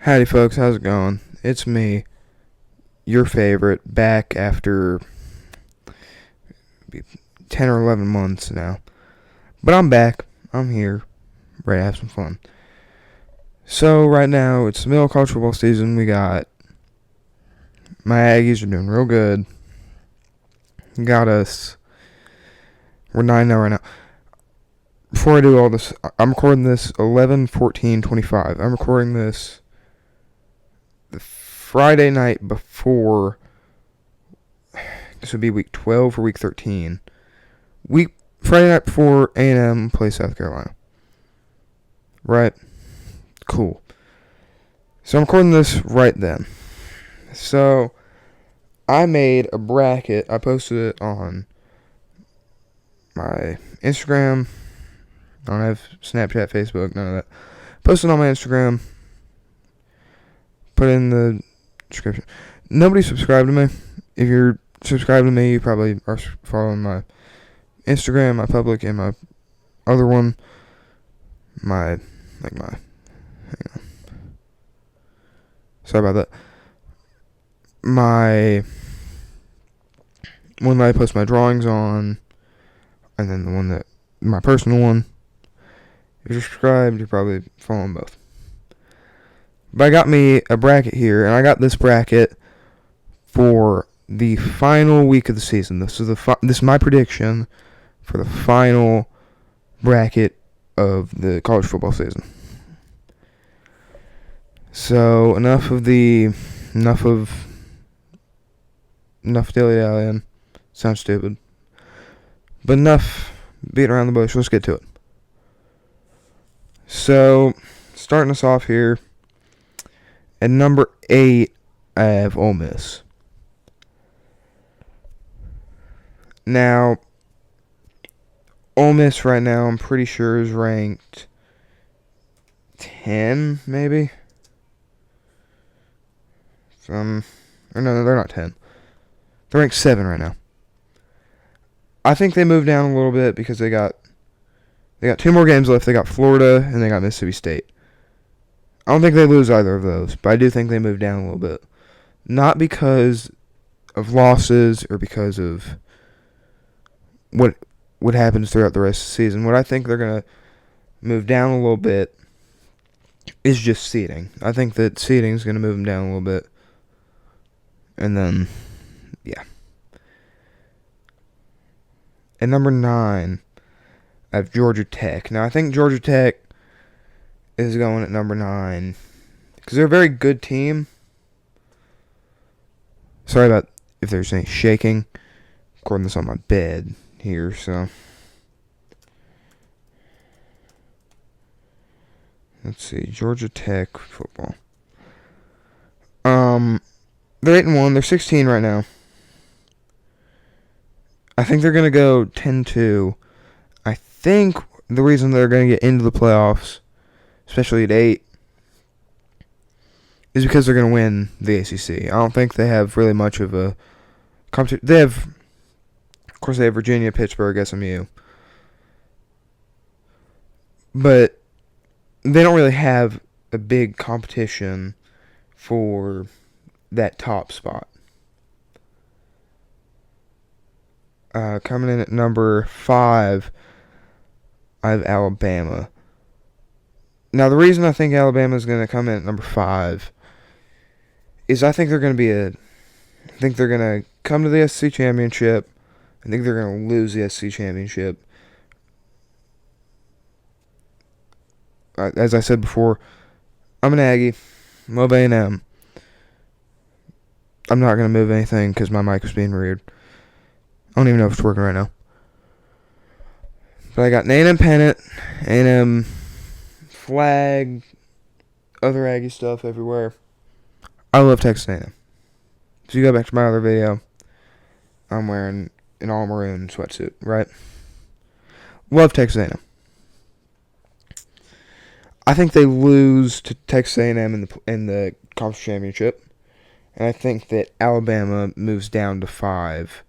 Howdy, folks. How's it going? It's me, your favorite, back after 10 or 11 months now. But I'm back. I'm here. Ready to have some fun. So, right now, it's the middle of college football season. We got my Aggies are doing real good. Got us. We're 9-0 right now. Before I do all this, I'm recording this 11/14/25. I'm recording this the Friday night before. This would be week 12 or week 13. Friday night before A&M plays South Carolina. Right? Cool. So I'm recording this right then. So I made a bracket. I posted it on my Instagram. I don't have Snapchat, Facebook, none of that. Posted on my Instagram. Put it in the description. Nobody subscribed to me. If you're subscribed to me, you probably are following my Instagram, my public, and my other one. Hang on. Sorry about that. My one that I post my drawings on, and then the one that, my personal one. If you're subscribed, you're probably following both. But I got me a bracket here, and I got this bracket for the final week of the season. This is my prediction for the final bracket of the college football season. So enough dilly-dallying. Sounds stupid, but enough beating around the bush. Let's get to it. So, starting us off here, at number 8, I have Ole Miss. Now, Ole Miss right now, I'm pretty sure is ranked 10, maybe? No, they're not 10. They're ranked 7 right now. I think they moved down a little bit because they got 2 more games left. They got Florida and they got Mississippi State. I don't think they lose either of those, but I do think they moved down a little bit. Not because of losses or because of what happens throughout the rest of the season. What I think they're going to move down a little bit is just seeding. I think that seeding is going to move them down a little bit. And then, yeah. At number 9, I have Georgia Tech. Now, I think Georgia Tech is going at number 9 because they're a very good team. Sorry about if there's any shaking. I'm recording this on my bed here, so. Let's see, Georgia Tech football. They're 8-1. They're 16 right now. I think they're going to go 10-2. I think the reason they're going to get into the playoffs, especially at 8, is because they're going to win the ACC. I don't think they have really much of a competition. They have Virginia, Pittsburgh, SMU. But they don't really have a big competition for that top spot. Coming in at number 5, I have Alabama. Now, the reason I think Alabama is going to come in at number 5 is I think they're going to come to the SEC championship. I think they're going to lose the SEC championship. As I said before, I'm an Aggie. Love A&M. I'm not going to move anything because my mic was being weird. I don't even know if it's working right now. But I got an A&M pennant, A&M flag, other Aggie stuff everywhere. I love Texas A&M. If you go back to my other video, I'm wearing an all maroon sweatsuit, right? Love Texas A&M. I think they lose to Texas A&M in the conference championship, and I think that Alabama moves down to 5.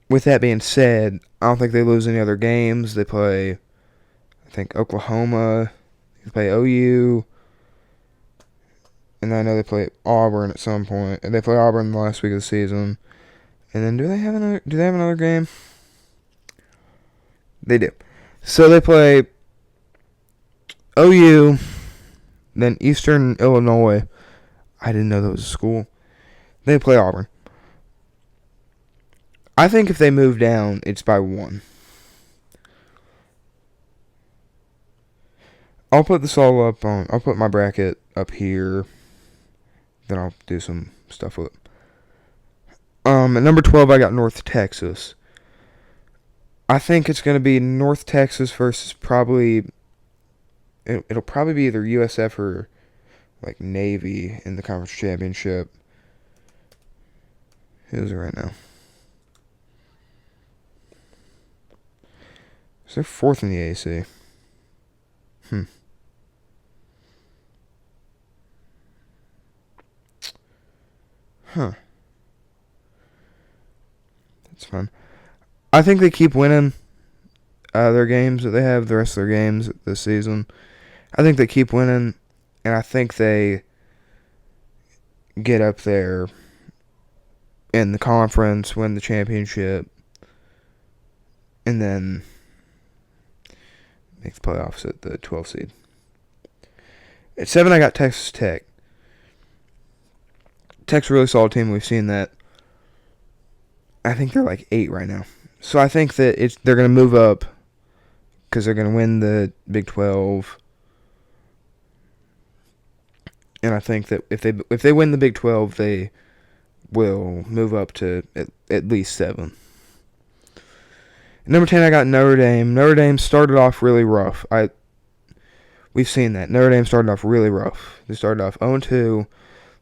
With that being said, I don't think they lose any other games. They play, I think, Oklahoma, They play OU, and I know they play Auburn at some point. And they play Auburn the last week of the season. And then do they have another game? They do. So they play OU, then Eastern Illinois. I didn't know that was a school. They play Auburn. I think if they move down, it's by 1. I'll put this all up on. I'll put my bracket up here. Then I'll do some stuff with it. At number 12, I got North Texas. I think it's going to be North Texas versus probably. It'll probably be either USF or like Navy in the conference championship. Who's it right now? So they're 4th in the AC. Huh. That's fun. I think they keep winning their games that they have, the rest of their games this season. I think they keep winning, and I think they get up there in the conference, win the championship, and then make the playoffs at the 12th seed. At 7, I got Texas Tech. Tech's a really solid team. We've seen that. I think they're like 8 right now. So I think that they're going to move up because they're going to win the Big 12. And I think that if they win the Big 12, they will move up to at least 7. At number 10, I got Notre Dame. Notre Dame started off really rough. We've seen that. Notre Dame started off really rough. They started off 0-2,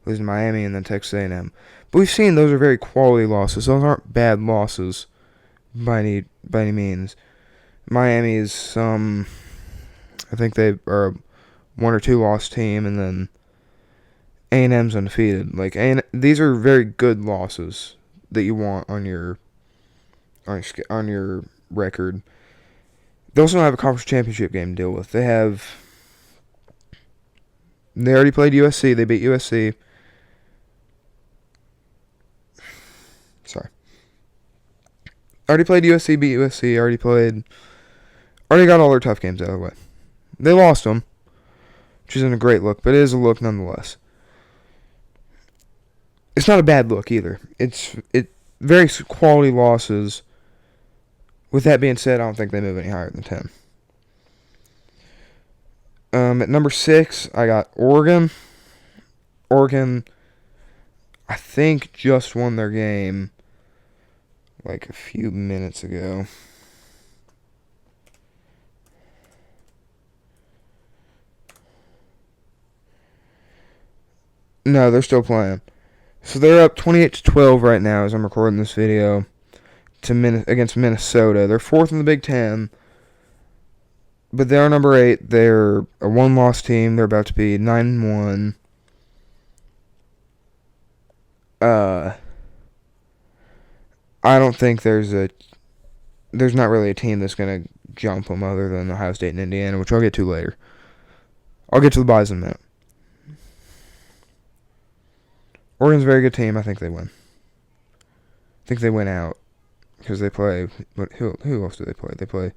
losing to Miami and then Texas A&M. But we've seen those are very quality losses. Those aren't bad losses by any means. Miami is I think they are a 1 or 2 loss team, and then A&M's undefeated. Like these are very good losses that you want on your record. They also don't have a conference championship game to deal with. They already played USC. They beat USC. Sorry. Already played USC, beat USC. Already got all their tough games out of the way. They lost them, which isn't a great look, but it is a look nonetheless. It's not a bad look either. It's very quality losses. With that being said, I don't think they move any higher than 10. At number 6, I got Oregon. Oregon, I think, just won their game like a few minutes ago. No, they're still playing. So they're up 28-12 right now as I'm recording this video against Minnesota. They're 4th in the Big Ten, but they're number 8. They're a 1-loss team. They're about to be 9-1. I don't think there's not really a team that's going to jump them other than Ohio State and Indiana, which I'll get to later. I'll get to the buys in a minute. Oregon's a very good team. I think they win. I think they win out because they play. Who else do they play? They play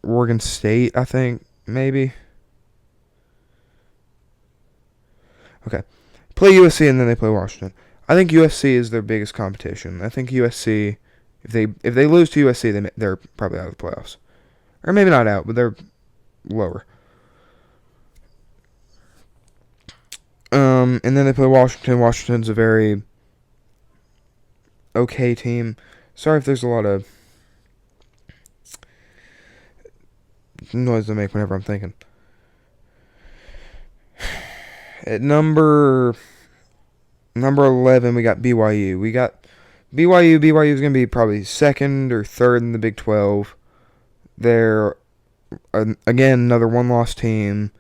Oregon State, I think, maybe. Okay. Play USC and then they play Washington. I think USC is their biggest competition. I think USC, if they lose to USC, they're probably out of the playoffs. Or maybe not out, but they're lower. And then they play Washington. Washington's a very okay team. Sorry if there's a lot of noise to make whenever I'm thinking. At number 11, we got BYU. We got BYU. BYU is going to be probably 2nd or 3rd in the Big 12. They're, again, another 1-loss team.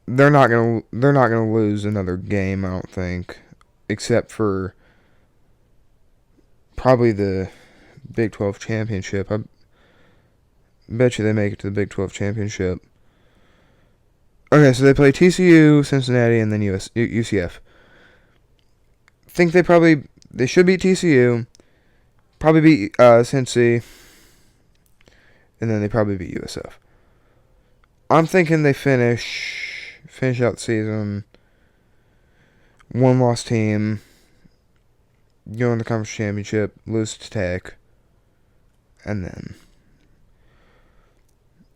They're not gonna lose another game, I don't think, except for probably the Big 12 championship. Bet you they make it to the Big 12 championship. Okay, so they play TCU, Cincinnati, and then UCF. Think they should beat TCU, probably beat Cincy, and then they probably beat USF. I'm thinking they finish out the season, one loss team, go in the conference championship, lose to Tech, and then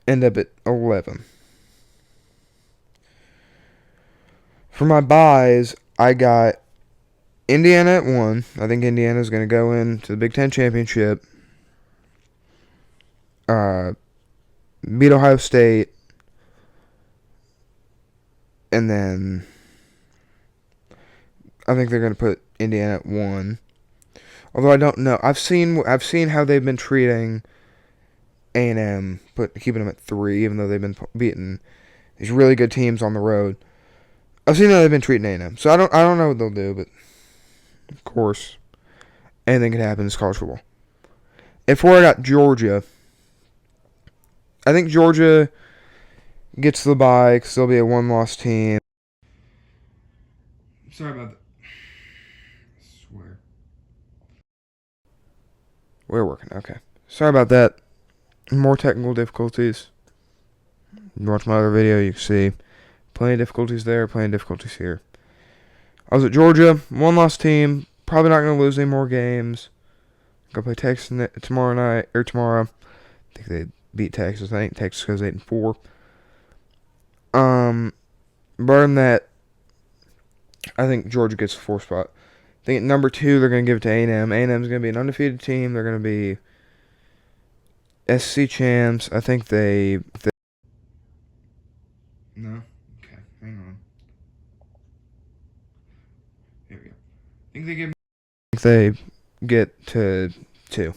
end up at 11. For my buys, I got Indiana at 1. I think Indiana's going to go into the Big Ten championship. Beat Ohio State. And then I think they're going to put Indiana at 1. Although I don't know. I've seen how they've been treating A&M, keeping them at 3, even though they've been beating these really good teams on the road. I've seen how they've been treating A&M. So I don't know what they'll do, but of course, anything can happen in college football. At 4, I got Georgia. I think Georgia gets the bye because they'll be a one-loss team. Sorry about that. I swear. We're working. Okay. Sorry about that. More technical difficulties. You watch my other video, you can see plenty of difficulties there, plenty of difficulties here. I was at Georgia, one-loss team. Probably not going to lose any more games. Go play Texas tomorrow. I think they beat Texas. I think Texas goes 8-4. Other than that, I think Georgia gets the 4th spot. I think at number 2, they're going to give it to A&M. A&M's going to be an undefeated team. They're going to be SEC champs. I think they No? Okay, hang on. Here we go. They get to 2.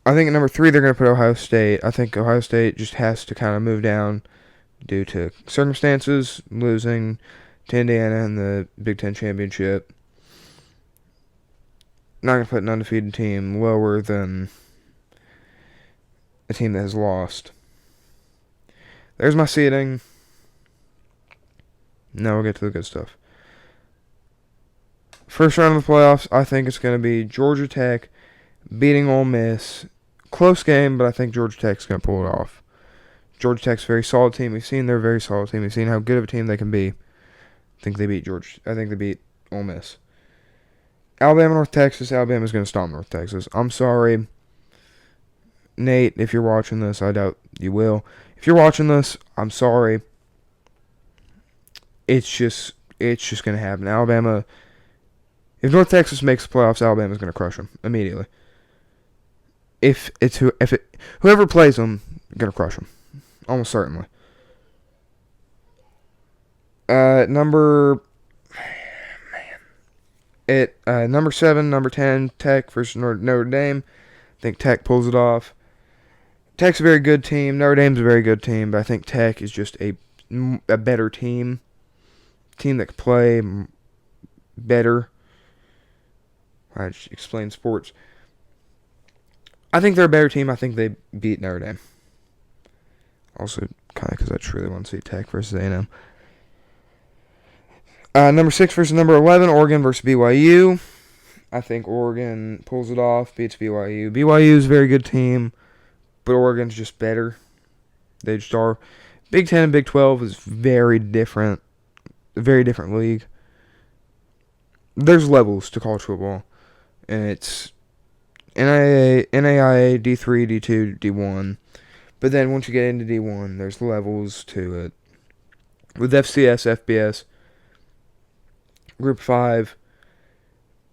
I think at number 3, they're going to put Ohio State. I think Ohio State just has to kind of move down due to circumstances, losing to Indiana in the Big Ten championship. Not going to put an undefeated team lower than a team that has lost. There's my seeding. Now we'll get to the good stuff. First round of the playoffs, I think it's going to be Georgia Tech beating Ole Miss. Close game, but I think Georgia Tech's going to pull it off. Georgia Tech's a very solid team. We've seen they're a very solid team. We've seen how good of a team they can be. I think they beat Ole Miss. Alabama, North Texas. Alabama's going to stomp North Texas. I'm sorry, Nate, if you're watching this. I doubt you will. If you're watching this, I'm sorry. It's just going to happen. Alabama, if North Texas makes the playoffs, Alabama's going to crush them immediately. Whoever plays them, going to crush them. Almost certainly. Number 7, number 10, Tech versus Notre Dame. I think Tech pulls it off. Tech's a very good team. Notre Dame's a very good team, but I think Tech is just a better team. Team that can play better. I just explain sports. I think they're a better team. I think they beat Notre Dame. Also, kind of because I truly want to see Tech versus A&M. Number 6 versus number 11, Oregon versus BYU. I think Oregon pulls it off, beats BYU. BYU is a very good team, but Oregon's just better. They just are. Big 10 and Big 12 is very different. A very different league. There's levels to college football, and it's NAIA, D3, D2, D1. But then once you get into D1, there's levels to it. With FCS, FBS, Group 5,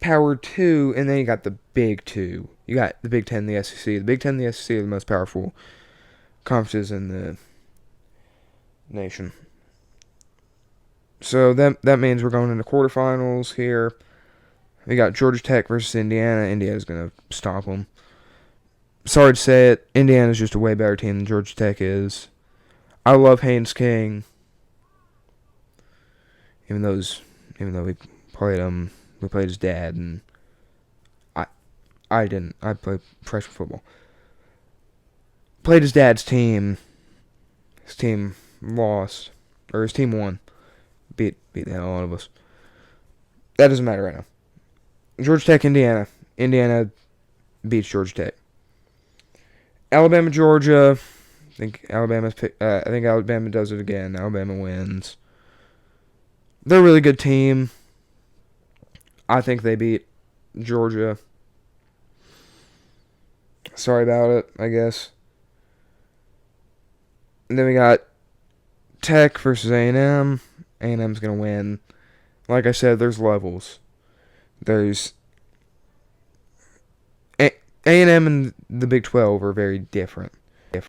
Power 2, and then you got the Big 2. You got the Big 10 and the SEC. The Big 10 and the SEC are the most powerful conferences in the nation. So that means we're going into quarterfinals here. We got Georgia Tech versus Indiana. Indiana's going to stomp them. Sorry to say it, Indiana's just a way better team than Georgia Tech is. I love Haynes King. Even though we played him, we played his dad, and I didn't. I played freshman football. played his dad's team. His team lost, or his team won. Beat the hell out of us. That doesn't matter right now. Georgia Tech, Indiana. Indiana beats Georgia Tech. Alabama, Georgia. I think Alabama does it again. Alabama wins. They're a really good team. I think they beat Georgia. Sorry about it, I guess. And then we got Tech versus A&M. A&M's going to win. Like I said, there's levels. There's A&M and the Big 12 are very different. There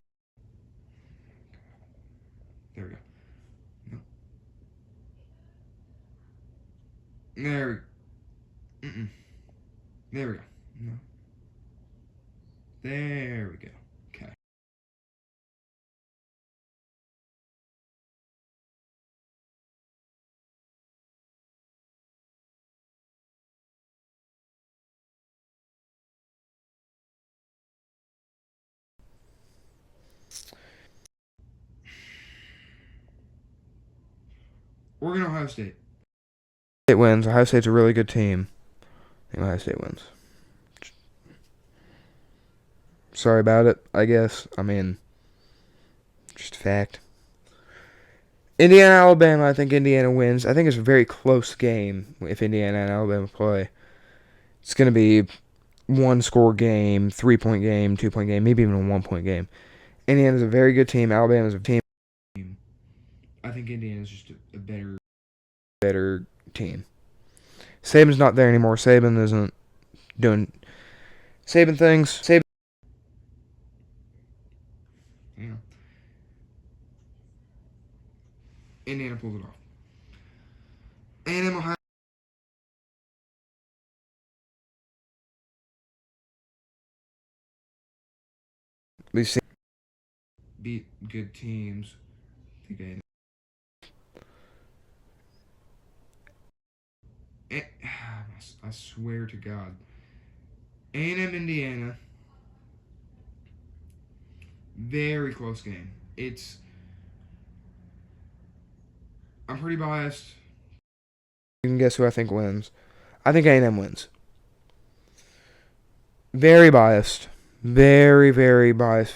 we go. No. There we go. There we go. No. There we go. Okay. Oregon, Ohio State. State wins. Ohio State's a really good team. I think Ohio State wins. Sorry about it, I guess. I mean, just a fact. Indiana, Alabama. I think Indiana wins. I think it's a very close game if Indiana and Alabama play. It's going to be 1-score game, 3-point game, 2-point game, maybe even a 1-point game. Indiana's a very good team. Alabama's a team. I think Indiana's just a better team. Saban's not there anymore. Saban isn't doing Saban things. Yeah. Indiana pulled it off. A&M, Ohio. We've seen beat good teams. I swear to God. A&M, Indiana. Very close game. I'm pretty biased. You can guess who I think wins. I think A&M wins. Very biased. Very, very biased.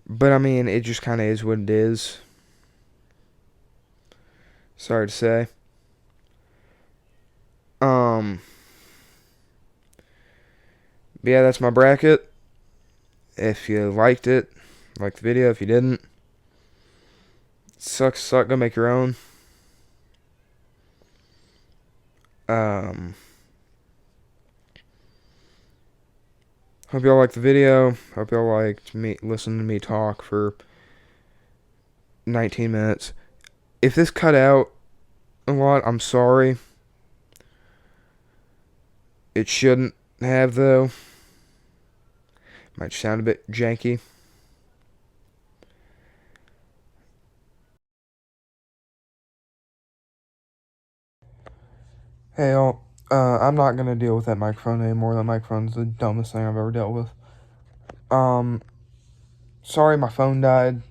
But I mean, it just kind of is what it is. Sorry to say. But yeah, that's my bracket. If you liked it, like the video. If you didn't, suck. Go make your own. Hope y'all liked the video. Hope y'all liked listen to me talk for 19 minutes. If this cut out a lot, I'm sorry. It shouldn't have, though. Might sound a bit janky. Hey, y'all. I'm not going to deal with that microphone anymore. That microphone's the dumbest thing I've ever dealt with. Sorry my phone died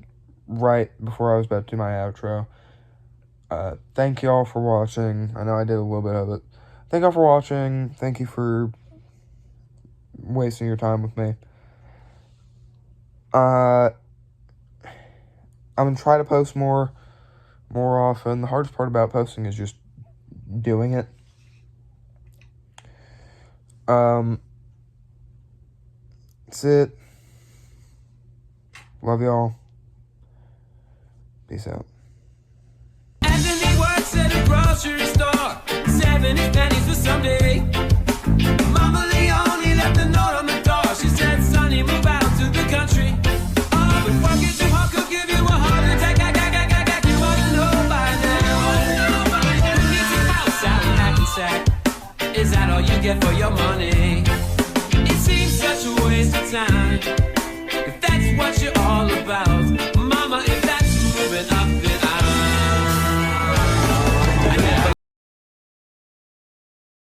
right before I was about to do my outro. Thank y'all for watching. I know I did a little bit of it. Thank y'all for watching. Thank you for wasting your time with me. I'm going to try to post more often. The hardest part about posting is just doing it. That's it. Love y'all. Peace out. Anthony works at a grocery store, 70 pennies for someday. Mama Leone left a note on the door. She said, "Sonny, move out to the country." Oh, but working too hard could give you a heart attack. You ought to know by now. Who needs a house out in Hackensack? Is that all you get for your money? It seems such a waste of time, if that's what you're all about.